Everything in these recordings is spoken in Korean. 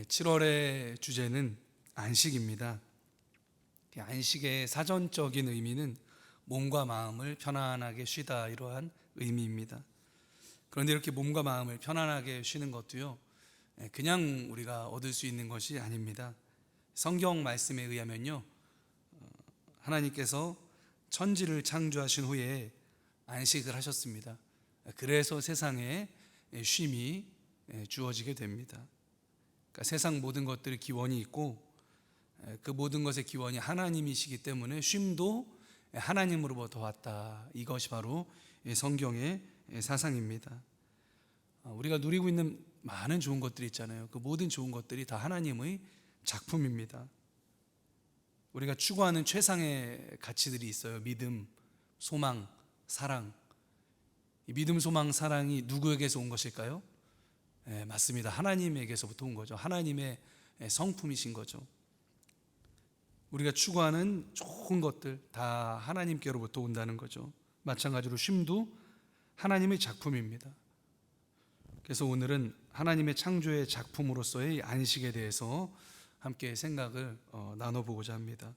7월의 주제는 안식입니다. 안식의 사전적인 의미는 몸과 마음을 편안하게 쉬다, 이러한 의미입니다. 그런데 이렇게 몸과 마음을 편안하게 쉬는 것도요, 그냥 우리가 얻을 수 있는 것이 아닙니다. 성경 말씀에 의하면요, 하나님께서 천지를 창조하신 후에 안식을 하셨습니다. 그래서 세상에 쉼이 주어지게 됩니다. 그러니까 세상 모든 것들의 기원이 있고, 그 모든 것의 기원이 하나님이시기 때문에 쉼도 하나님으로부터 왔다. 이것이 바로 성경의 사상입니다. 우리가 누리고 있는 많은 좋은 것들이 있잖아요. 그 모든 좋은 것들이 다 하나님의 작품입니다. 우리가 추구하는 최상의 가치들이 있어요. 믿음, 소망, 사랑. 이 믿음, 소망, 사랑이 누구에게서 온 것일까요? 맞습니다. 하나님에게서부터 온 거죠. 하나님의 성품이신 거죠. 우리가 추구하는 좋은 것들 다 하나님께로부터 온다는 거죠. 마찬가지로 쉼도 하나님의 작품입니다. 그래서 오늘은 하나님의 창조의 작품으로서의 안식에 대해서 함께 생각을 나눠보고자 합니다.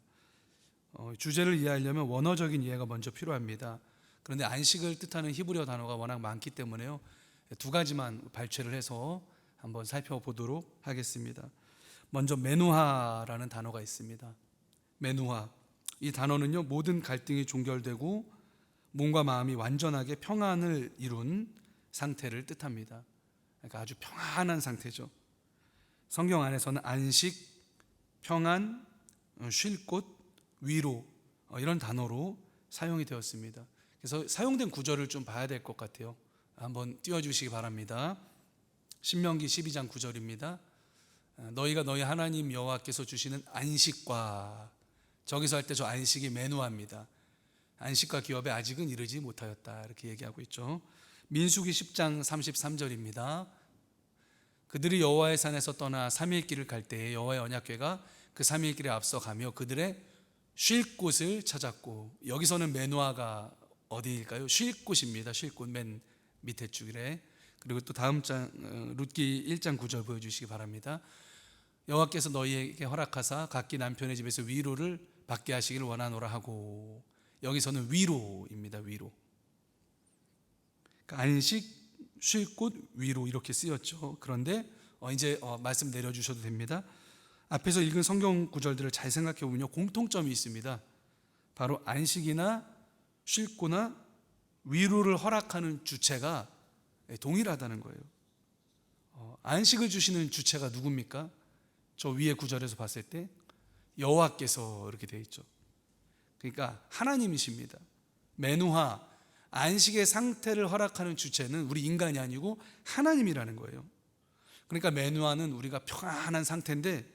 주제를 이해하려면 원어적인 이해가 먼저 필요합니다. 그런데 안식을 뜻하는 히브리어 단어가 워낙 많기 때문에요, 두 가지만 발췌를 해서 한번 살펴보도록 하겠습니다. 먼저 메누하라는 단어가 있습니다. 메누하, 이 단어는요, 모든 갈등이 종결되고 몸과 마음이 완전하게 평안을 이룬 상태를 뜻합니다. 그러니까 아주 평안한 상태죠. 성경 안에서는 안식, 평안, 쉴 곳, 위로, 이런 단어로 사용이 되었습니다. 그래서 사용된 구절을 좀 봐야 될 것 같아요. 한번 띄워주시기 바랍니다. 신명기 12장 9절입니다. 너희가 너희 하나님 여호와께서 주시는 안식과, 저기서 할 때 저 안식이 메누아입니다. 안식과 기업에 아직은 이르지 못하였다, 이렇게 얘기하고 있죠. 민수기 10장 33절입니다. 그들이 여호와의 산에서 떠나 3일 길을 갈 때에 여호와의 언약궤가 그 3일 길에 앞서 가며 그들의 쉴 곳을 찾았고, 여기서는 메누아가 어디일까요? 쉴 곳입니다. 쉴 곳 맨 밑에 줄에. 그리고 또 다음 장 룻기 1장 9절 보여주시기 바랍니다. 여호와께서 너희에게 허락하사 각기 남편의 집에서 위로를 받게 하시기를 원하노라 하고, 여기서는 위로입니다. 위로. 그러니까 안식, 쉴 곳, 위로, 이렇게 쓰였죠. 그런데 이제 말씀 내려주셔도 됩니다. 앞에서 읽은 성경 구절들을 잘 생각해 보면요, 공통점이 있습니다. 바로 안식이나 쉴 곳이나 위로를 허락하는 주체가 동일하다는 거예요. 안식을 주시는 주체가 누굽니까? 저 위에 구절에서 봤을 때 여호와께서 이렇게 되어 있죠. 그러니까 하나님이십니다. 메누하, 안식의 상태를 허락하는 주체는 우리 인간이 아니고 하나님이라는 거예요. 그러니까 메누하는 우리가 평안한 상태인데,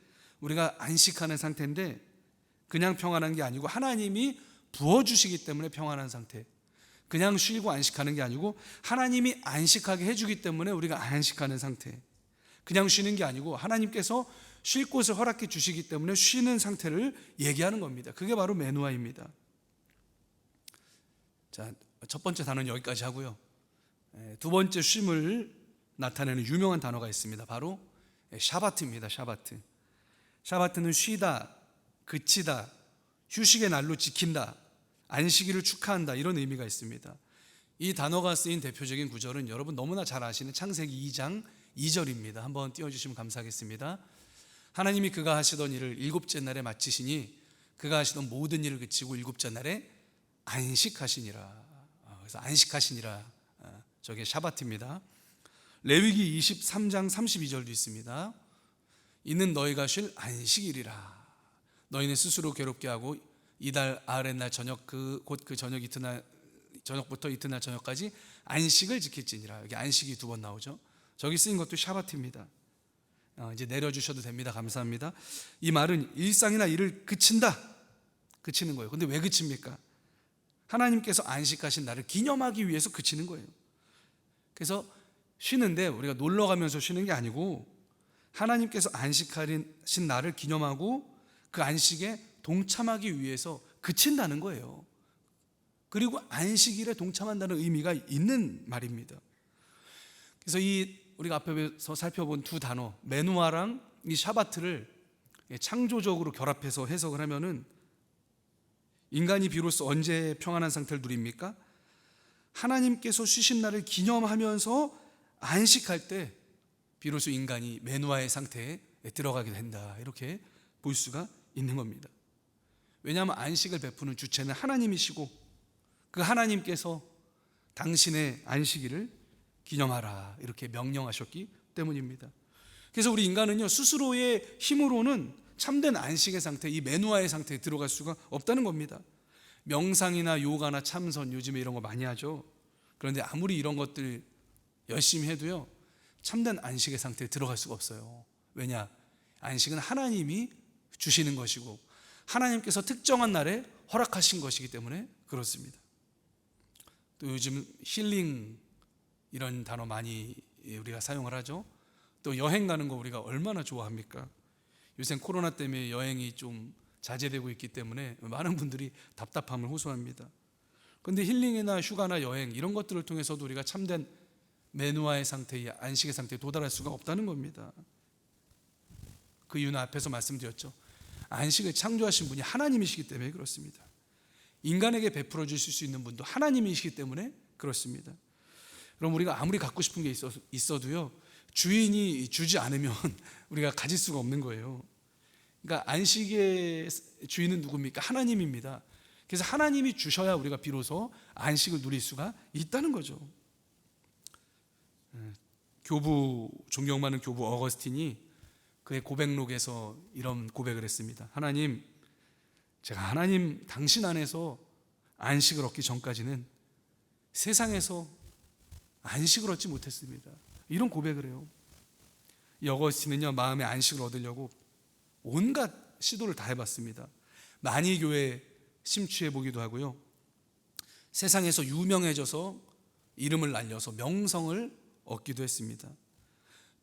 우리가 안식하는 상태인데, 그냥 평안한 게 아니고 하나님이 부어주시기 때문에 평안한 상태. 그냥 쉬고 안식하는 게 아니고 하나님이 안식하게 해주기 때문에 우리가 안식하는 상태. 그냥 쉬는 게 아니고 하나님께서 쉴 곳을 허락해 주시기 때문에 쉬는 상태를 얘기하는 겁니다. 그게 바로 메누아입니다. 자, 첫 번째 단어는 여기까지 하고요. 두 번째 쉼을 나타내는 유명한 단어가 있습니다. 바로 샤바트입니다. 샤바트. 샤바트는 쉬다, 그치다, 휴식의 날로 지킨다, 안식일을 축하한다, 이런 의미가 있습니다. 이 단어가 쓰인 대표적인 구절은 여러분 너무나 잘 아시는 창세기 2장 2절입니다. 한번 띄워주시면 감사하겠습니다. 하나님이 그가 하시던 일을 일곱째 날에 마치시니 그가 하시던 모든 일을 그치고 일곱째 날에 안식하시니라. 그래서 안식하시니라, 저게 샤바트입니다. 레위기 23장 32절도 있습니다. 이는 너희가 쉴 안식일이라. 너희는 스스로 괴롭게 하고 이달 아랫날 저녁 곧 그 저녁 이튿날 저녁부터 이튿날 저녁까지 안식을 지킬지니라. 여기 안식이 두 번 나오죠. 저기 쓰인 것도 샤바트입니다. 이제 내려주셔도 됩니다. 감사합니다. 이 말은 일상이나 일을 그친다, 그치는 거예요. 근데 왜 그칩니까? 하나님께서 안식하신 날을 기념하기 위해서 그치는 거예요. 그래서 쉬는데 우리가 놀러 가면서 쉬는 게 아니고 하나님께서 안식하신 날을 기념하고 그 안식에 동참하기 위해서 그친다는 거예요. 그리고 안식일에 동참한다는 의미가 있는 말입니다. 그래서 이 우리가 앞에서 살펴본 두 단어, 메누아랑 이 샤바트를 창조적으로 결합해서 해석을 하면은 인간이 비로소 언제 평안한 상태를 누립니까? 하나님께서 쉬신 날을 기념하면서 안식할 때 비로소 인간이 맨와의 상태에 들어가게 된다, 이렇게 볼 수가 있는 겁니다. 왜냐하면 안식을 베푸는 주체는 하나님이시고 그 하나님께서 당신의 안식일을 기념하라 이렇게 명령하셨기 때문입니다. 그래서 우리 인간은요, 스스로의 힘으로는 참된 안식의 상태, 이 맨와의 상태에 들어갈 수가 없다는 겁니다. 명상이나 요가나 참선, 요즘에 이런 거 많이 하죠. 그런데 아무리 이런 것들 열심히 해도요, 참된 안식의 상태에 들어갈 수가 없어요. 왜냐? 안식은 하나님이 주시는 것이고 하나님께서 특정한 날에 허락하신 것이기 때문에 그렇습니다. 또 요즘 힐링 이런 단어 많이 우리가 사용을 하죠. 또 여행 가는 거 우리가 얼마나 좋아합니까? 요새 코로나 때문에 여행이 좀 자제되고 있기 때문에 많은 분들이 답답함을 호소합니다. 그런데 힐링이나 휴가나 여행 이런 것들을 통해서도 우리가 참된 맨와의 상태의 안식의 상태에 도달할 수가 없다는 겁니다. 그 이유는 앞에서 말씀드렸죠. 안식을 창조하신 분이 하나님이시기 때문에 그렇습니다. 인간에게 베풀어 주실 수 있는 분도 하나님이시기 때문에 그렇습니다. 그럼 우리가 아무리 갖고 싶은 게 있어도요, 주인이 주지 않으면 우리가 가질 수가 없는 거예요. 그러니까 안식의 주인은 누굽니까? 하나님입니다. 그래서 하나님이 주셔야 우리가 비로소 안식을 누릴 수가 있다는 거죠. 교부, 존경 많은 교부 어거스틴이 그의 고백록에서 이런 고백을 했습니다. 하나님, 제가 하나님 당신 안에서 안식을 얻기 전까지는 세상에서 안식을 얻지 못했습니다. 이런 고백을 해요. 이 어거스틴은요, 마음의 안식을 얻으려고 온갖 시도를 다 해봤습니다. 많이 교회에 심취해 보기도 하고요, 세상에서 유명해져서 이름을 날려서 명성을 얻기도 했습니다.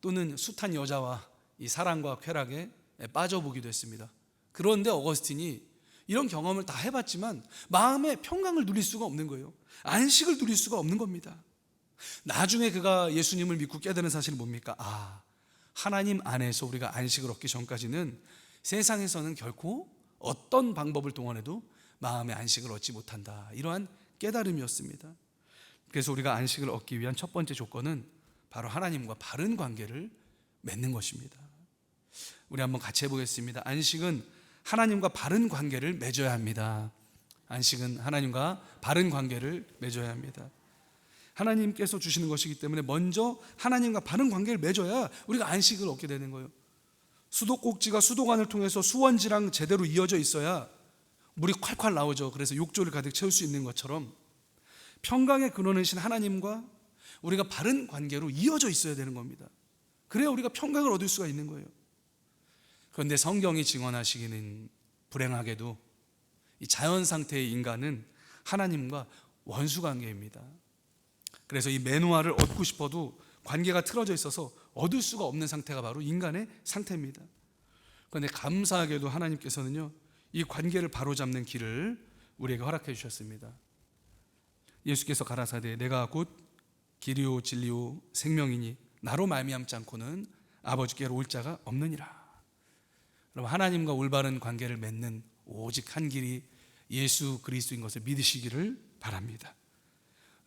또는 숱한 여자와 이 사랑과 쾌락에 빠져보기도 했습니다. 그런데 어거스틴이 이런 경험을 다 해봤지만 마음의 평강을 누릴 수가 없는 거예요. 안식을 누릴 수가 없는 겁니다. 나중에 그가 예수님을 믿고 깨달은 사실은 뭡니까? 하나님 안에서 우리가 안식을 얻기 전까지는 세상에서는 결코 어떤 방법을 동원해도 마음의 안식을 얻지 못한다, 이러한 깨달음이었습니다. 그래서 우리가 안식을 얻기 위한 첫 번째 조건은 바로 하나님과 바른 관계를 맺는 것입니다. 우리 한번 같이 해보겠습니다. 안식은 하나님과 바른 관계를 맺어야 합니다. 안식은 하나님과 바른 관계를 맺어야 합니다. 하나님께서 주시는 것이기 때문에 먼저 하나님과 바른 관계를 맺어야 우리가 안식을 얻게 되는 거예요. 수도꼭지가 수도관을 통해서 수원지랑 제대로 이어져 있어야 물이 콸콸 나오죠. 그래서 욕조를 가득 채울 수 있는 것처럼 평강의 근원이신 하나님과 우리가 바른 관계로 이어져 있어야 되는 겁니다. 그래야 우리가 평강을 얻을 수가 있는 거예요. 그런데 성경이 증언하시기는 불행하게도 이 자연 상태의 인간은 하나님과 원수 관계입니다. 그래서 이 맨와를 얻고 싶어도 관계가 틀어져 있어서 얻을 수가 없는 상태가 바로 인간의 상태입니다. 그런데 감사하게도 하나님께서는요, 이 관계를 바로잡는 길을 우리에게 허락해 주셨습니다. 예수께서 가라사대 내가 곧 길이요 진리요 생명이니 나로 말미암지 않고는 아버지께로 올 자가 없느니라. 그럼 하나님과 올바른 관계를 맺는 오직 한 길이 예수 그리스도인 것을 믿으시기를 바랍니다.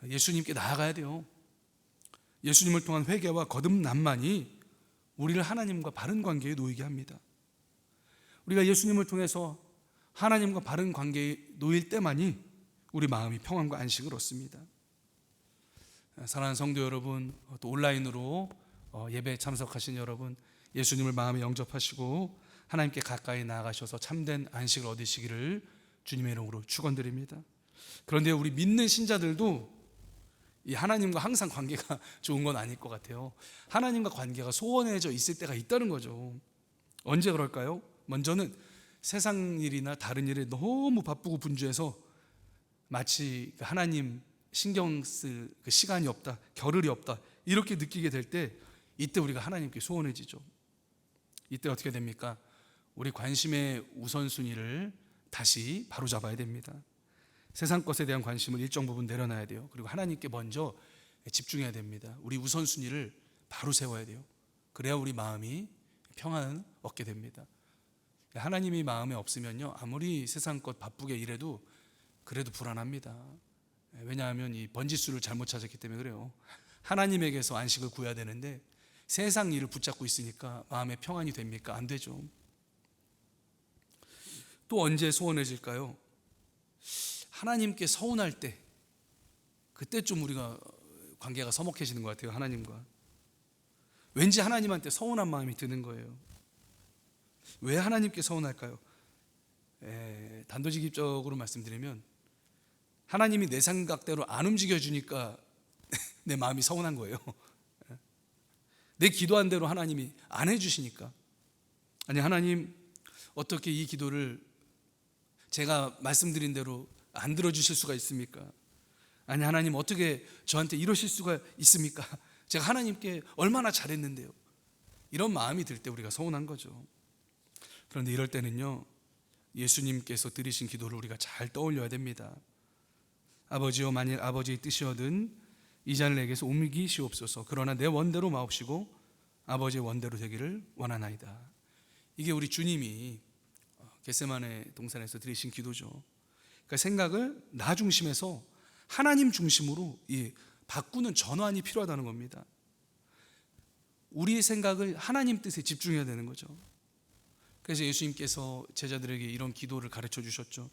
예수님께 나아가야 돼요. 예수님을 통한 회개와 거듭남만이 우리를 하나님과 바른 관계에 놓이게 합니다. 우리가 예수님을 통해서 하나님과 바른 관계에 놓일 때만이 우리 마음이 평안과 안식을 얻습니다. 사랑하는 성도 여러분, 또 온라인으로 예배에 참석하신 여러분, 예수님을 마음에 영접하시고 하나님께 가까이 나아가셔서 참된 안식을 얻으시기를 주님의 이름으로 축원드립니다. 그런데 우리 믿는 신자들도 이 하나님과 항상 관계가 좋은 건 아닐 것 같아요. 하나님과 관계가 소원해져 있을 때가 있다는 거죠. 언제 그럴까요? 먼저는 세상 일이나 다른 일에 너무 바쁘고 분주해서 마치 하나님 신경 쓸 그 시간이 없다, 겨를이 없다, 이렇게 느끼게 될 때, 이때 우리가 하나님께 소원해지죠. 이때 어떻게 됩니까? 우리 관심의 우선순위를 다시 바로잡아야 됩니다. 세상 것에 대한 관심을 일정 부분 내려놔야 돼요. 그리고 하나님께 먼저 집중해야 됩니다. 우리 우선순위를 바로 세워야 돼요. 그래야 우리 마음이 평안을 얻게 됩니다. 하나님이 마음에 없으면요, 아무리 세상 것 바쁘게 일해도 그래도 불안합니다. 왜냐하면 이 번지수를 잘못 찾았기 때문에 그래요. 하나님에게서 안식을 구해야 되는데 세상 일을 붙잡고 있으니까 마음에 평안이 됩니까? 안 되죠. 또 언제 소원해질까요? 하나님께 서운할 때, 그때 좀 우리가 관계가 서먹해지는 것 같아요. 하나님과 왠지 하나님한테 서운한 마음이 드는 거예요. 왜 하나님께 서운할까요? 단도직입적으로 말씀드리면 하나님이 내 생각대로 안 움직여주니까 내 마음이 서운한 거예요. 내 기도한 대로 하나님이 안 해주시니까. 아니, 하나님 어떻게 이 기도를 제가 말씀드린 대로 안 들어주실 수가 있습니까? 아니, 하나님 어떻게 저한테 이러실 수가 있습니까? 제가 하나님께 얼마나 잘했는데요. 이런 마음이 들 때 우리가 서운한 거죠. 그런데 이럴 때는요, 예수님께서 드리신 기도를 우리가 잘 떠올려야 됩니다. 아버지여, 만일 아버지의 뜻이거든 이 잔을 내게서 옮기시옵소서. 그러나 내 원대로 마옵시고 아버지의 원대로 되기를 원하나이다. 이게 우리 주님이 겟세마네 동산에서 드리신 기도죠. 그러니까 생각을 나 중심에서 하나님 중심으로 바꾸는 전환이 필요하다는 겁니다. 우리의 생각을 하나님 뜻에 집중해야 되는 거죠. 그래서 예수님께서 제자들에게 이런 기도를 가르쳐 주셨죠.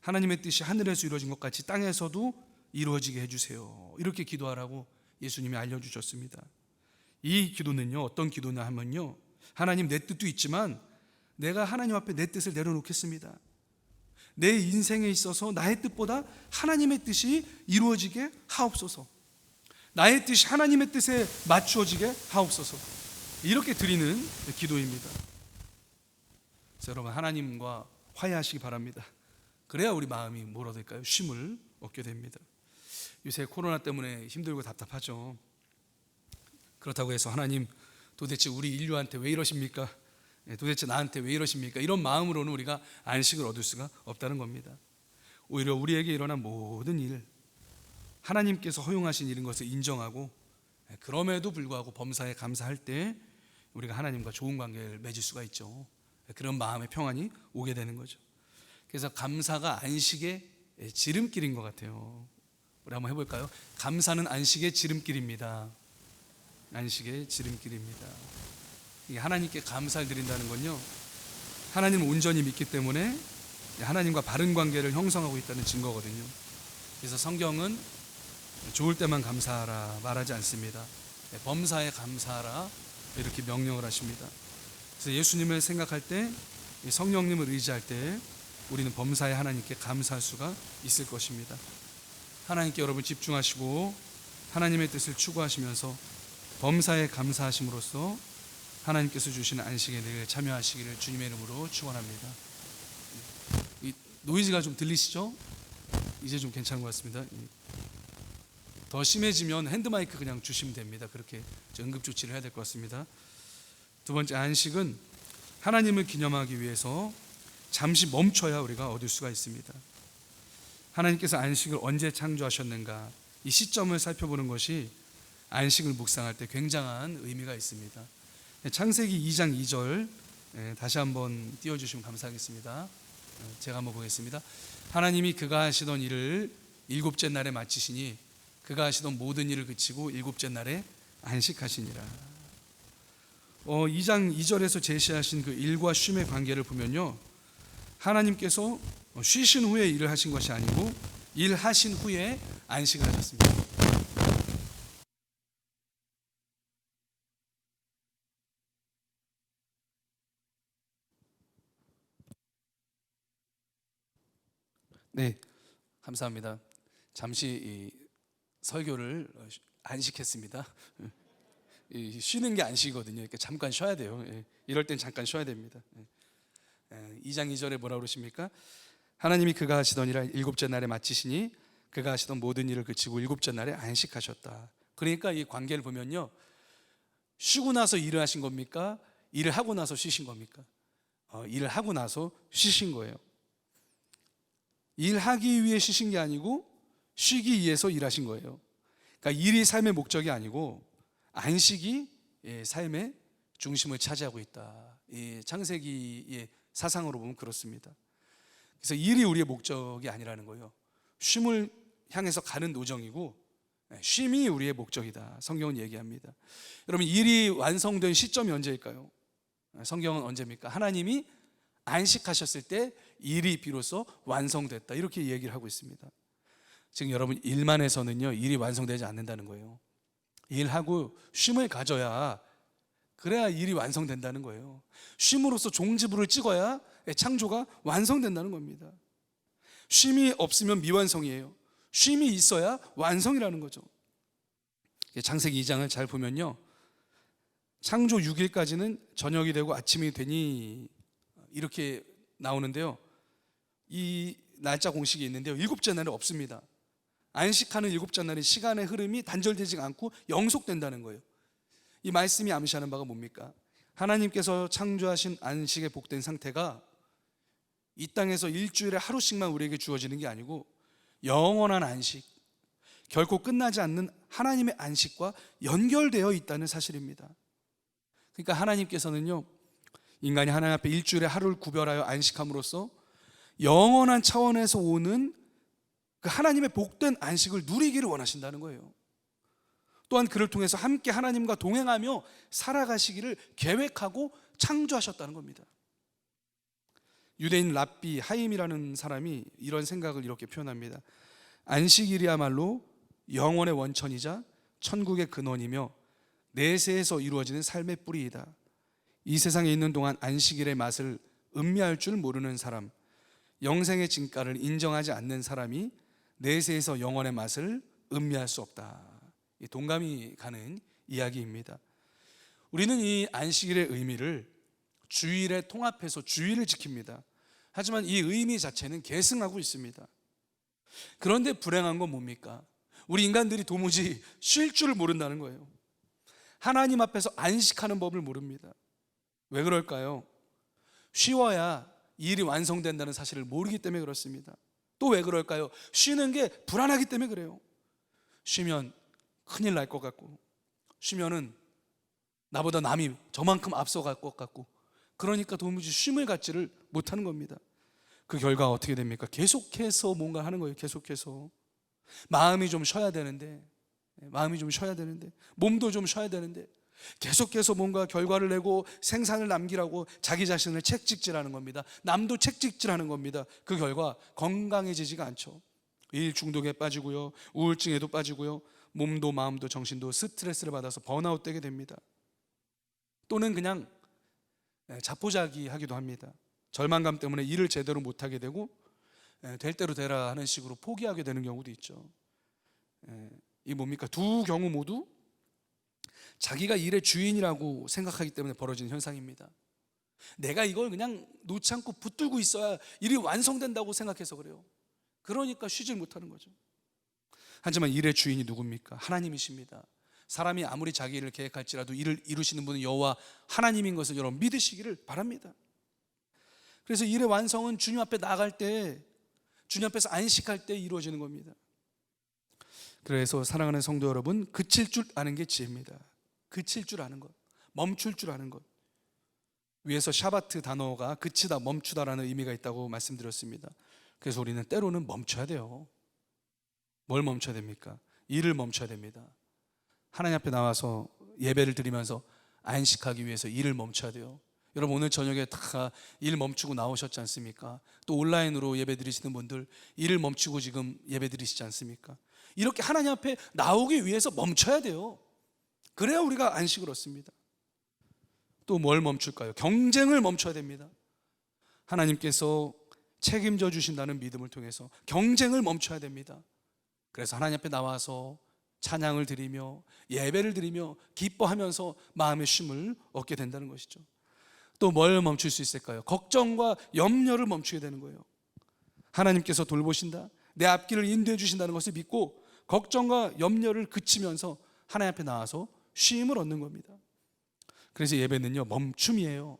하나님의 뜻이 하늘에서 이루어진 것 같이 땅에서도 이루어지게 해주세요. 이렇게 기도하라고 예수님이 알려주셨습니다. 이 기도는요, 어떤 기도냐 하면요, 하나님 내 뜻도 있지만 내가 하나님 앞에 내 뜻을 내려놓겠습니다. 내 인생에 있어서 나의 뜻보다 하나님의 뜻이 이루어지게 하옵소서. 나의 뜻이 하나님의 뜻에 맞추어지게 하옵소서. 이렇게 드리는 기도입니다. 그래서 여러분, 하나님과 화해하시기 바랍니다. 그래야 우리 마음이 뭘 얻을까요? 쉼을 얻게 됩니다. 요새 코로나 때문에 힘들고 답답하죠. 그렇다고 해서 하나님 도대체 우리 인류한테 왜 이러십니까? 도대체 나한테 왜 이러십니까? 이런 마음으로는 우리가 안식을 얻을 수가 없다는 겁니다. 오히려 우리에게 일어난 모든 일, 하나님께서 허용하신 일인 것을 인정하고 그럼에도 불구하고 범사에 감사할 때 우리가 하나님과 좋은 관계를 맺을 수가 있죠. 그런 마음의 평안이 오게 되는 거죠. 그래서 감사가 안식의 지름길인 것 같아요. 우리 한번 해볼까요? 감사는 안식의 지름길입니다. 안식의 지름길입니다. 하나님께 감사를 드린다는 건요, 하나님을 온전히 믿기 때문에 하나님과 바른 관계를 형성하고 있다는 증거거든요. 그래서 성경은 좋을 때만 감사하라 말하지 않습니다. 범사에 감사하라 이렇게 명령을 하십니다. 그래서 예수님을 생각할 때, 성령님을 의지할 때 우리는 범사에 하나님께 감사할 수가 있을 것입니다. 하나님께 여러분 집중하시고 하나님의 뜻을 추구하시면서 범사에 감사하심으로써 하나님께서 주시는 안식에 늘 참여하시기를 주님의 이름으로 축원합니다. 이 노이즈가 좀 들리시죠? 이제 좀 괜찮은 것 같습니다. 더 심해지면 핸드마이크 그냥 주시면 됩니다. 그렇게 응급조치를 해야 될 것 같습니다. 두 번째, 안식은 하나님을 기념하기 위해서 잠시 멈춰야 우리가 얻을 수가 있습니다. 하나님께서 안식을 언제 창조하셨는가, 이 시점을 살펴보는 것이 안식을 묵상할 때 굉장한 의미가 있습니다. 창세기 2장 2절 다시 한번 띄워주시면 감사하겠습니다. 제가 한번 보겠습니다. 하나님이 그가 하시던 일을 일곱째 날에 마치시니 그가 하시던 모든 일을 그치고 일곱째 날에 안식하시니라. 2장 2절에서 제시하신 그 일과 쉼의 관계를 보면요, 하나님께서 쉬신 후에 일을 하신 것이 아니고 일하신 후에 안식을 하셨습니다. 네, 감사합니다. 잠시 이 설교를 안식했습니다. 쉬는 게 안식이거든요. 그러니까 잠깐 쉬어야 돼요. 이럴 땐 잠깐 쉬어야 됩니다. 2장 2절에 뭐라고 그러십니까? 하나님이 그가 하시던 일을 일곱째 날에 마치시니 그가 하시던 모든 일을 그치고 일곱째 날에 안식하셨다. 그러니까 이 관계를 보면요, 쉬고 나서 일을 하신 겁니까? 일을 하고 나서 쉬신 겁니까? 일을 하고 나서 쉬신 거예요. 일하기 위해 쉬신 게 아니고 쉬기 위해서 일하신 거예요. 그러니까 일이 삶의 목적이 아니고 안식이 삶의 중심을 차지하고 있다. 이 창세기의 사상으로 보면 그렇습니다. 그래서 일이 우리의 목적이 아니라는 거예요. 쉼을 향해서 가는 노정이고 쉼이 우리의 목적이다. 성경은 얘기합니다. 여러분, 일이 완성된 시점이 언제일까요? 성경은 언제입니까? 하나님이 안식하셨을 때 일이 비로소 완성됐다, 이렇게 얘기를 하고 있습니다. 지금 여러분, 일만 해서는요 일이 완성되지 않는다는 거예요. 일하고 쉼을 가져야, 그래야 일이 완성된다는 거예요. 쉼으로써 종지부를 찍어야 창조가 완성된다는 겁니다. 쉼이 없으면 미완성이에요. 쉼이 있어야 완성이라는 거죠. 창세기 2장을 잘 보면요, 창조 6일까지는 저녁이 되고 아침이 되니 이렇게 나오는데요, 이 날짜 공식이 있는데요, 일곱째 날은 없습니다. 안식하는 일곱째 날은 시간의 흐름이 단절되지 않고 영속된다는 거예요. 이 말씀이 암시하는 바가 뭡니까? 하나님께서 창조하신 안식의 복된 상태가 이 땅에서 일주일에 하루씩만 우리에게 주어지는 게 아니고 영원한 안식, 결코 끝나지 않는 하나님의 안식과 연결되어 있다는 사실입니다. 그러니까 하나님께서는요, 인간이 하나님 앞에 일주일에 하루를 구별하여 안식함으로써 영원한 차원에서 오는 그 하나님의 복된 안식을 누리기를 원하신다는 거예요. 또한 그를 통해서 함께 하나님과 동행하며 살아가시기를 계획하고 창조하셨다는 겁니다. 유대인 랍비 하임이라는 사람이 이런 생각을 이렇게 표현합니다. 안식일이야말로 영원의 원천이자 천국의 근원이며 내세에서 이루어지는 삶의 뿌리이다. 이 세상에 있는 동안 안식일의 맛을 음미할 줄 모르는 사람, 영생의 진가를 인정하지 않는 사람이 내세에서 영원의 맛을 음미할 수 없다. 동감이 가는 이야기입니다. 우리는 이 안식일의 의미를 주일에 통합해서 주일을 지킵니다. 하지만 이 의미 자체는 계승하고 있습니다. 그런데 불행한 건 뭡니까? 우리 인간들이 도무지 쉴 줄을 모른다는 거예요. 하나님 앞에서 안식하는 법을 모릅니다. 왜 그럴까요? 쉬어야 일이 완성된다는 사실을 모르기 때문에 그렇습니다. 또 왜 그럴까요? 쉬는 게 불안하기 때문에 그래요. 쉬면 큰일 날 것 같고, 쉬면은 나보다 남이 저만큼 앞서갈 것 같고, 그러니까 도무지 쉼을 갖지를 못하는 겁니다. 그 결과 어떻게 됩니까? 계속해서 뭔가 하는 거예요. 계속해서 마음이 좀 쉬어야 되는데, 몸도 좀 쉬어야 되는데 계속해서 뭔가 결과를 내고 생산을 남기라고 자기 자신을 책찍질하는 겁니다. 남도 책찍질하는 겁니다. 그 결과 건강해지지가 않죠. 일 중독에 빠지고요, 우울증에도 빠지고요, 몸도 마음도 정신도 스트레스를 받아서 번아웃 되게 됩니다. 또는 그냥 자포자기 하기도 합니다. 절망감 때문에 일을 제대로 못하게 되고 될 대로 되라 하는 식으로 포기하게 되는 경우도 있죠. 이 뭡니까? 두 경우 모두 자기가 일의 주인이라고 생각하기 때문에 벌어지는 현상입니다. 내가 이걸 그냥 놓지 않고 붙들고 있어야 일이 완성된다고 생각해서 그래요. 그러니까 쉬질 못하는 거죠. 하지만 일의 주인이 누굽니까? 하나님이십니다. 사람이 아무리 자기 일을 계획할지라도 일을 이루시는 분은 여호와 하나님인 것을 여러분 믿으시기를 바랍니다. 그래서 일의 완성은 주님 앞에 나갈 때, 주님 앞에서 안식할 때 이루어지는 겁니다. 그래서 사랑하는 성도 여러분, 그칠 줄 아는 게 지혜입니다. 그칠 줄 아는 것, 멈출 줄 아는 것. 위에서 샤바트 단어가 그치다, 멈추다라는 의미가 있다고 말씀드렸습니다. 그래서 우리는 때로는 멈춰야 돼요. 뭘 멈춰야 됩니까? 일을 멈춰야 됩니다. 하나님 앞에 나와서 예배를 드리면서 안식하기 위해서 일을 멈춰야 돼요. 여러분, 오늘 저녁에 다 일 멈추고 나오셨지 않습니까? 또 온라인으로 예배 드리시는 분들 일을 멈추고 지금 예배 드리시지 않습니까? 이렇게 하나님 앞에 나오기 위해서 멈춰야 돼요. 그래야 우리가 안식을 얻습니다. 또 뭘 멈출까요? 경쟁을 멈춰야 됩니다. 하나님께서 책임져 주신다는 믿음을 통해서 경쟁을 멈춰야 됩니다. 그래서 하나님 앞에 나와서 찬양을 드리며 예배를 드리며 기뻐하면서 마음의 쉼을 얻게 된다는 것이죠. 또 뭘 멈출 수 있을까요? 걱정과 염려를 멈추게 되는 거예요. 하나님께서 돌보신다, 내 앞길을 인도해 주신다는 것을 믿고 걱정과 염려를 그치면서 하나님 앞에 나와서 쉼을 얻는 겁니다. 그래서 예배는요, 멈춤이에요.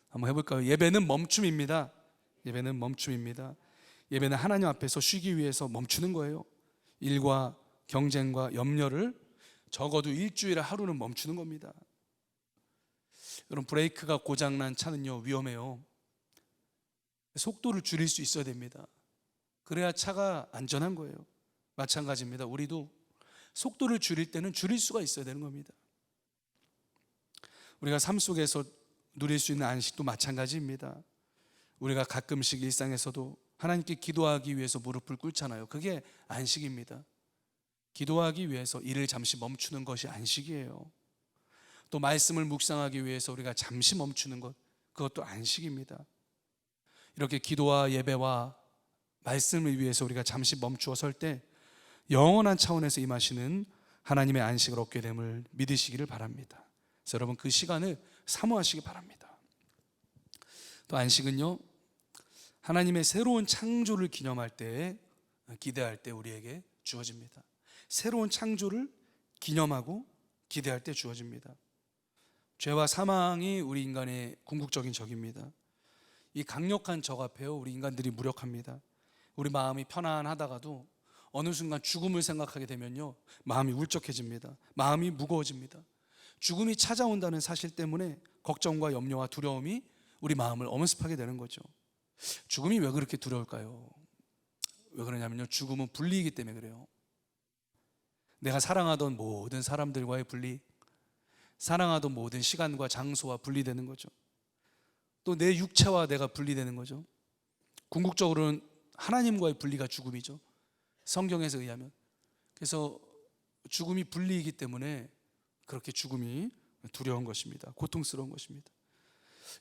한번 해볼까요? 예배는 멈춤입니다. 예배는 멈춤입니다. 예배는 하나님 앞에서 쉬기 위해서 멈추는 거예요. 일과 경쟁과 염려를 적어도 일주일에 하루는 멈추는 겁니다. 여러분, 브레이크가 고장난 차는요 위험해요. 속도를 줄일 수 있어야 됩니다. 그래야 차가 안전한 거예요. 마찬가지입니다. 우리도 속도를 줄일 때는 줄일 수가 있어야 되는 겁니다. 우리가 삶 속에서 누릴 수 있는 안식도 마찬가지입니다. 우리가 가끔씩 일상에서도 하나님께 기도하기 위해서 무릎을 꿇잖아요. 그게 안식입니다. 기도하기 위해서 일을 잠시 멈추는 것이 안식이에요. 또 말씀을 묵상하기 위해서 우리가 잠시 멈추는 것, 그것도 안식입니다. 이렇게 기도와 예배와 말씀을 위해서 우리가 잠시 멈추어 설 때 영원한 차원에서 임하시는 하나님의 안식을 얻게 됨을 믿으시기를 바랍니다. 그래서 여러분, 그 시간을 사모하시기 바랍니다. 또 안식은요, 하나님의 새로운 창조를 기념할 때, 기대할 때 우리에게 주어집니다. 새로운 창조를 기념하고 기대할 때 주어집니다. 죄와 사망이 우리 인간의 궁극적인 적입니다. 이 강력한 적 앞에요 우리 인간들이 무력합니다. 우리 마음이 편안하다가도 어느 순간 죽음을 생각하게 되면요 마음이 울적해집니다. 마음이 무거워집니다. 죽음이 찾아온다는 사실 때문에 걱정과 염려와 두려움이 우리 마음을 엄습하게 되는 거죠. 죽음이 왜 그렇게 두려울까요? 왜 그러냐면요, 죽음은 분리이기 때문에 그래요. 내가 사랑하던 모든 사람들과의 분리, 사랑하던 모든 시간과 장소와 분리되는 거죠. 또 내 육체와 내가 분리되는 거죠. 궁극적으로는 하나님과의 분리가 죽음이죠, 성경에서 의하면. 그래서 죽음이 분리이기 때문에 그렇게 죽음이 두려운 것입니다. 고통스러운 것입니다.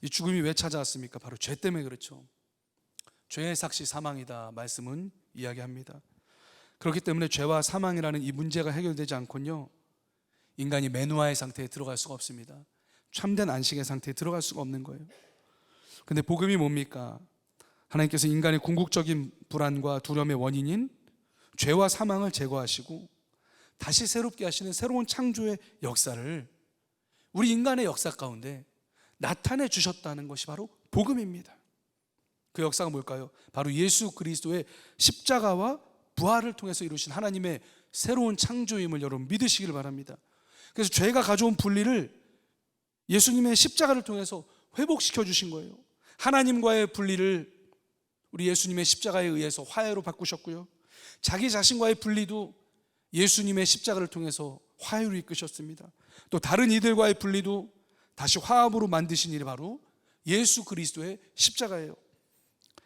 이 죽음이 왜 찾아왔습니까? 바로 죄 때문에 그렇죠. 죄의 삭시 사망이다 말씀은 이야기합니다. 그렇기 때문에 죄와 사망이라는 이 문제가 해결되지 않고는요 인간이 맨우아의 상태에 들어갈 수가 없습니다. 참된 안식의 상태에 들어갈 수가 없는 거예요. 근데 복음이 뭡니까? 하나님께서 인간의 궁극적인 불안과 두려움의 원인인 죄와 사망을 제거하시고 다시 새롭게 하시는 새로운 창조의 역사를 우리 인간의 역사 가운데 나타내 주셨다는 것이 바로 복음입니다. 그 역사가 뭘까요? 바로 예수 그리스도의 십자가와 부활을 통해서 이루신 하나님의 새로운 창조임을 여러분 믿으시길 바랍니다. 그래서 죄가 가져온 분리를 예수님의 십자가를 통해서 회복시켜 주신 거예요. 하나님과의 분리를 우리 예수님의 십자가에 의해서 화해로 바꾸셨고요, 자기 자신과의 분리도 예수님의 십자가를 통해서 화해로 이끄셨습니다. 또 다른 이들과의 분리도 다시 화합으로 만드신 일이 바로 예수 그리스도의 십자가예요.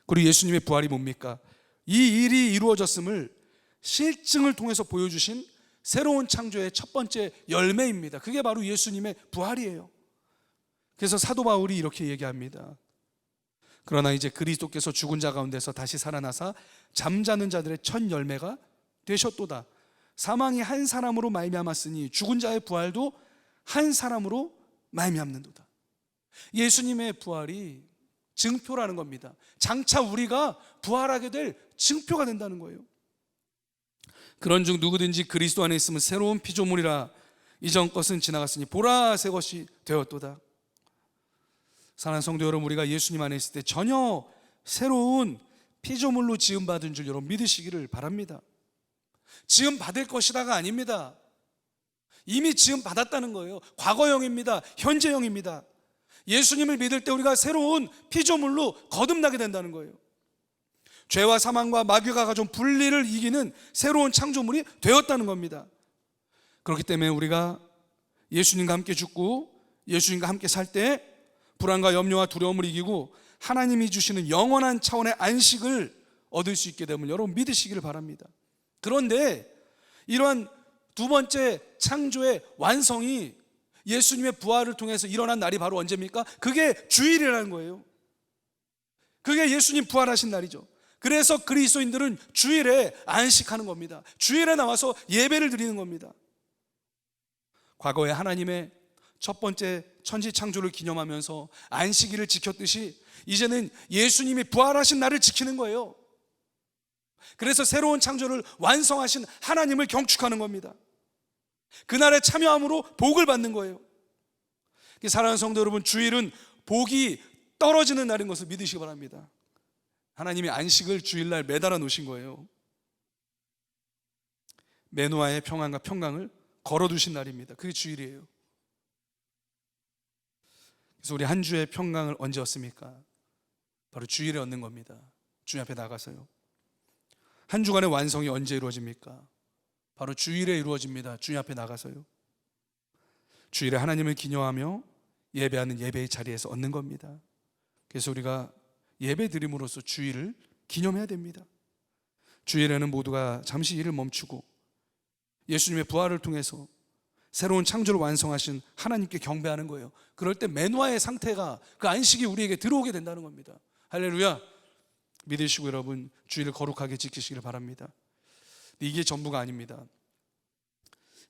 그리고 예수님의 부활이 뭡니까? 이 일이 이루어졌음을 실증을 통해서 보여주신 새로운 창조의 첫 번째 열매입니다. 그게 바로 예수님의 부활이에요. 그래서 사도 바울이 이렇게 얘기합니다. 그러나 이제 그리스도께서 죽은 자 가운데서 다시 살아나사 잠자는 자들의 첫 열매가 되셨도다. 사망이 한 사람으로 말미암았으니 죽은 자의 부활도 한 사람으로 말미암는도다. 예수님의 부활이 증표라는 겁니다. 장차 우리가 부활하게 될 증표가 된다는 거예요. 그런즉 누구든지 그리스도 안에 있으면 새로운 피조물이라, 이전 것은 지나갔으니 보라 새 것이 되었도다. 사랑하는 성도 여러분, 우리가 예수님 안에 있을 때 전혀 새로운 피조물로 지음받은 줄 여러분 믿으시기를 바랍니다. 지음받을 것이다가 아닙니다. 이미 지음받았다는 거예요. 과거형입니다. 현재형입니다. 예수님을 믿을 때 우리가 새로운 피조물로 거듭나게 된다는 거예요. 죄와 사망과 마귀가 가져온 분리를 이기는 새로운 창조물이 되었다는 겁니다. 그렇기 때문에 우리가 예수님과 함께 죽고 예수님과 함께 살 때 불안과 염려와 두려움을 이기고 하나님이 주시는 영원한 차원의 안식을 얻을 수 있게 됨을 여러분 믿으시기를 바랍니다. 그런데 이러한 두 번째 창조의 완성이 예수님의 부활을 통해서 일어난 날이 바로 언제입니까? 그게 주일이라는 거예요. 그게 예수님 부활하신 날이죠. 그래서 그리스도인들은 주일에 안식하는 겁니다. 주일에 나와서 예배를 드리는 겁니다. 과거에 하나님의 첫 번째 천지 창조를 기념하면서 안식일을 지켰듯이 이제는 예수님이 부활하신 날을 지키는 거예요. 그래서 새로운 창조를 완성하신 하나님을 경축하는 겁니다. 그날에 참여함으로 복을 받는 거예요. 사랑하는 성도 여러분, 주일은 복이 떨어지는 날인 것을 믿으시기 바랍니다. 하나님이 안식을 주일날 매달아 놓으신 거예요. 맨우아의 평안과 평강을 걸어두신 날입니다. 그게 주일이에요. 그래서 우리 한 주의 평강을 언제 얻습니까? 바로 주일에 얻는 겁니다. 주님 앞에 나가서요. 한 주간의 완성이 언제 이루어집니까? 바로 주일에 이루어집니다. 주님 앞에 나가서요. 주일에 하나님을 기념하며 예배하는 예배의 자리에서 얻는 겁니다. 그래서 우리가 예배 드림으로써 주일을 기념해야 됩니다. 주일에는 모두가 잠시 일을 멈추고 예수님의 부활을 통해서 새로운 창조를 완성하신 하나님께 경배하는 거예요. 그럴 때 맨화의 상태가, 그 안식이 우리에게 들어오게 된다는 겁니다. 할렐루야. 믿으시고 여러분 주일을 거룩하게 지키시길 바랍니다. 이게 전부가 아닙니다.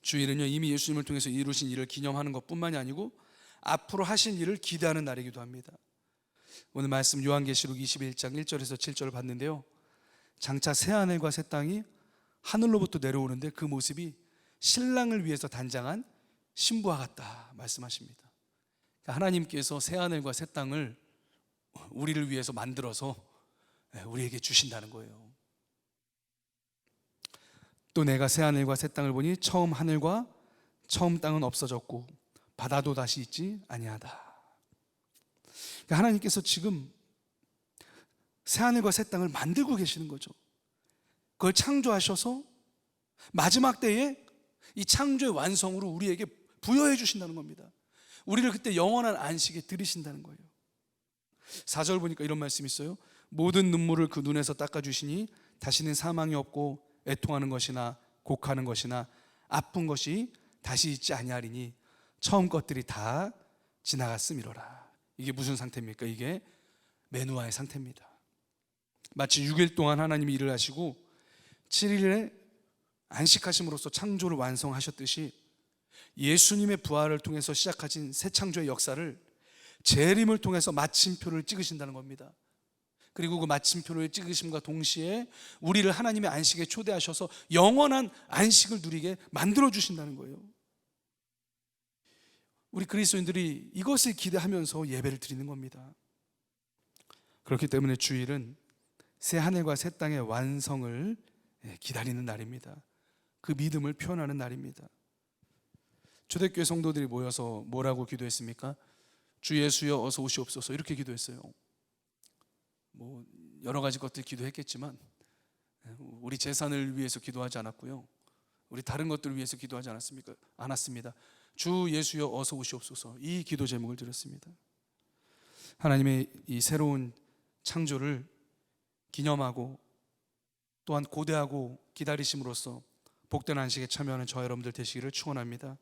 주일은요, 이미 예수님을 통해서 이루신 일을 기념하는 것뿐만이 아니고 앞으로 하신 일을 기대하는 날이기도 합니다. 오늘 말씀 요한계시록 21장 1절에서 7절을 봤는데요, 장차 새하늘과 새 땅이 하늘로부터 내려오는데 그 모습이 신랑을 위해서 단장한 신부와 같다 말씀하십니다. 하나님께서 새하늘과 새 땅을 우리를 위해서 만들어서 우리에게 주신다는 거예요. 또 내가 새하늘과 새 땅을 보니 처음 하늘과 처음 땅은 없어졌고 바다도 다시 있지 아니하다. 하나님께서 지금 새하늘과 새 땅을 만들고 계시는 거죠. 그걸 창조하셔서 마지막 때에 이 창조의 완성으로 우리에게 부여해 주신다는 겁니다. 우리를 그때 영원한 안식에 들이신다는 거예요. 4절 보니까 이런 말씀이 있어요. 모든 눈물을 그 눈에서 닦아주시니 다시는 사망이 없고 애통하는 것이나 곡하는 것이나 아픈 것이 다시 있지 아니하리니 처음 것들이 다 지나갔음이로라. 이게 무슨 상태입니까? 이게 맨화의 상태입니다. 마치 6일 동안 하나님이 일을 하시고 7일에 안식하심으로써 창조를 완성하셨듯이 예수님의 부활을 통해서 시작하신 새 창조의 역사를 재림을 통해서 마침표를 찍으신다는 겁니다. 그리고 그 마침표를 찍으심과 동시에 우리를 하나님의 안식에 초대하셔서 영원한 안식을 누리게 만들어 주신다는 거예요. 우리 그리스도인들이 이것을 기대하면서 예배를 드리는 겁니다. 그렇기 때문에 주일은 새 하늘과 새 땅의 완성을 기다리는 날입니다. 그 믿음을 표현하는 날입니다. 초대교회 성도들이 모여서 뭐라고 기도했습니까? 주 예수여 어서 오시옵소서, 이렇게 기도했어요. 뭐 여러 가지 것들 기도했겠지만 우리 재산을 위해서 기도하지 않았고요, 우리 다른 것들을 위해서 기도하지 않았습니다. 주 예수여 어서 오시옵소서, 이 기도 제목을 드렸습니다. 하나님의 이 새로운 창조를 기념하고 또한 고대하고 기다리심으로써 복된 안식에 참여하는 저 여러분들 되시기를 축원합니다.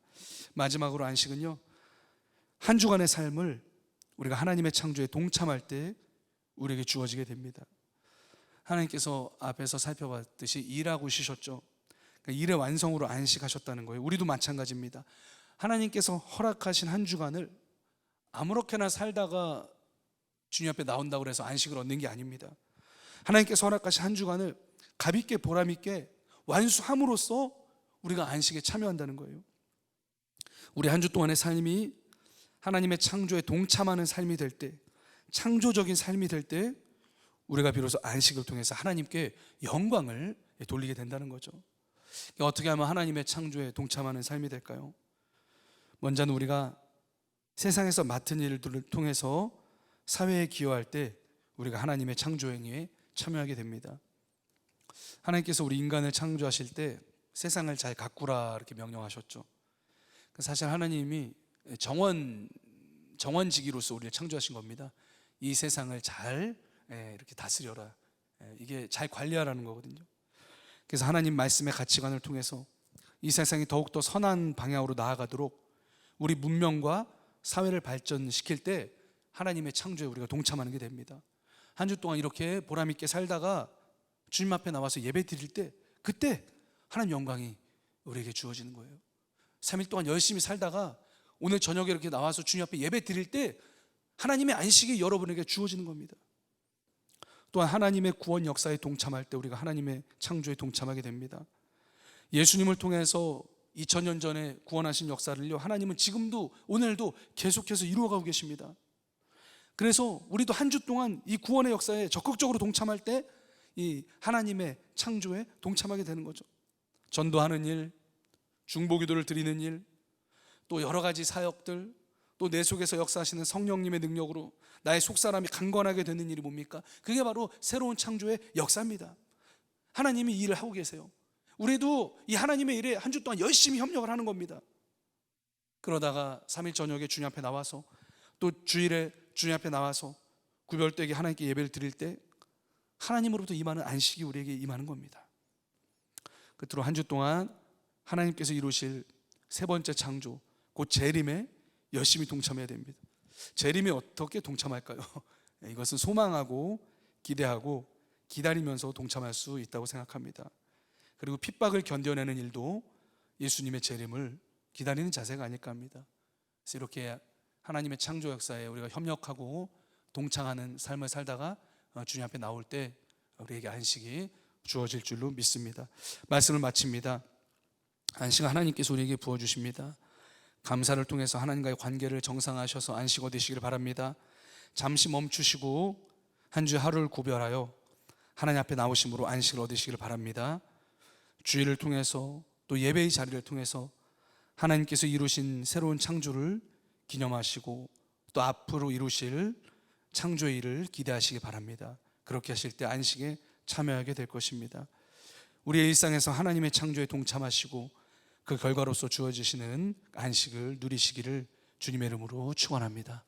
마지막으로 안식은요, 한 주간의 삶을 우리가 하나님의 창조에 동참할 때 우리에게 주어지게 됩니다. 하나님께서 앞에서 살펴봤듯이 일하고 쉬셨죠. 그러니까 일의 완성으로 안식하셨다는 거예요. 우리도 마찬가지입니다. 하나님께서 허락하신 한 주간을 아무렇게나 살다가 주님 앞에 나온다고 해서 안식을 얻는 게 아닙니다. 하나님께서 허락하신 한 주간을 가볍게 보람있게 완수함으로써 우리가 안식에 참여한다는 거예요. 우리 한 주 동안의 삶이 하나님의 창조에 동참하는 삶이 될 때, 창조적인 삶이 될 때 우리가 비로소 안식을 통해서 하나님께 영광을 돌리게 된다는 거죠. 어떻게 하면 하나님의 창조에 동참하는 삶이 될까요? 먼저는 우리가 세상에서 맡은 일들을 통해서 사회에 기여할 때 우리가 하나님의 창조 행위에 참여하게 됩니다. 하나님께서 우리 인간을 창조하실 때 세상을 잘 가꾸라 이렇게 명령하셨죠. 사실 하나님이 정원지기로서 우리를 창조하신 겁니다. 이 세상을 잘 이렇게 다스려라, 이게 잘 관리하라는 거거든요. 그래서 하나님 말씀의 가치관을 통해서 이 세상이 더욱더 선한 방향으로 나아가도록 우리 문명과 사회를 발전시킬 때 하나님의 창조에 우리가 동참하는 게 됩니다. 한 주 동안 이렇게 보람있게 살다가 주님 앞에 나와서 예배 드릴 때 그때 하나님 영광이 우리에게 주어지는 거예요. 3일 동안 열심히 살다가 오늘 저녁에 이렇게 나와서 주님 앞에 예배 드릴 때 하나님의 안식이 여러분에게 주어지는 겁니다. 또한 하나님의 구원 역사에 동참할 때 우리가 하나님의 창조에 동참하게 됩니다. 예수님을 통해서 2000년 전에 구원하신 역사를요, 하나님은 지금도 오늘도 계속해서 이루어가고 계십니다. 그래서 우리도 한 주 동안 이 구원의 역사에 적극적으로 동참할 때 이 하나님의 창조에 동참하게 되는 거죠. 전도하는 일, 중보기도를 드리는 일, 또 여러 가지 사역들, 또 내 속에서 역사하시는 성령님의 능력으로 나의 속사람이 강건하게 되는 일이 뭡니까? 그게 바로 새로운 창조의 역사입니다. 하나님이 이 일을 하고 계세요. 우리도 이 하나님의 일에 한 주 동안 열심히 협력을 하는 겁니다. 그러다가 3일 저녁에 주님 앞에 나와서, 또 주일에 주님 앞에 나와서 구별되게 하나님께 예배를 드릴 때 하나님으로부터 임하는 안식이 우리에게 임하는 겁니다. 끝으로 한 주 동안 하나님께서 이루실 세 번째 창조, 곧 재림에 열심히 동참해야 됩니다. 재림에 어떻게 동참할까요? 이것은 소망하고 기대하고 기다리면서 동참할 수 있다고 생각합니다. 그리고 핍박을 견뎌내는 일도 예수님의 재림을 기다리는 자세가 아닐까 합니다. 그래서 이렇게 하나님의 창조 역사에 우리가 협력하고 동참하는 삶을 살다가 주님 앞에 나올 때 우리에게 안식이 주어질 줄로 믿습니다. 말씀을 마칩니다. 안식은 하나님께서 우리에게 부어주십니다. 감사를 통해서 하나님과의 관계를 정상화하셔서 안식 얻으시기를 바랍니다. 잠시 멈추시고 한 주의 하루를 구별하여 하나님 앞에 나오심으로 안식을 얻으시기를 바랍니다. 주일을 통해서 또 예배의 자리를 통해서 하나님께서 이루신 새로운 창조를 기념하시고 또 앞으로 이루실 창조의 일을 기대하시기 바랍니다. 그렇게 하실 때 안식에 참여하게 될 것입니다. 우리의 일상에서 하나님의 창조에 동참하시고 그 결과로서 주어지시는 안식을 누리시기를 주님의 이름으로 축원합니다.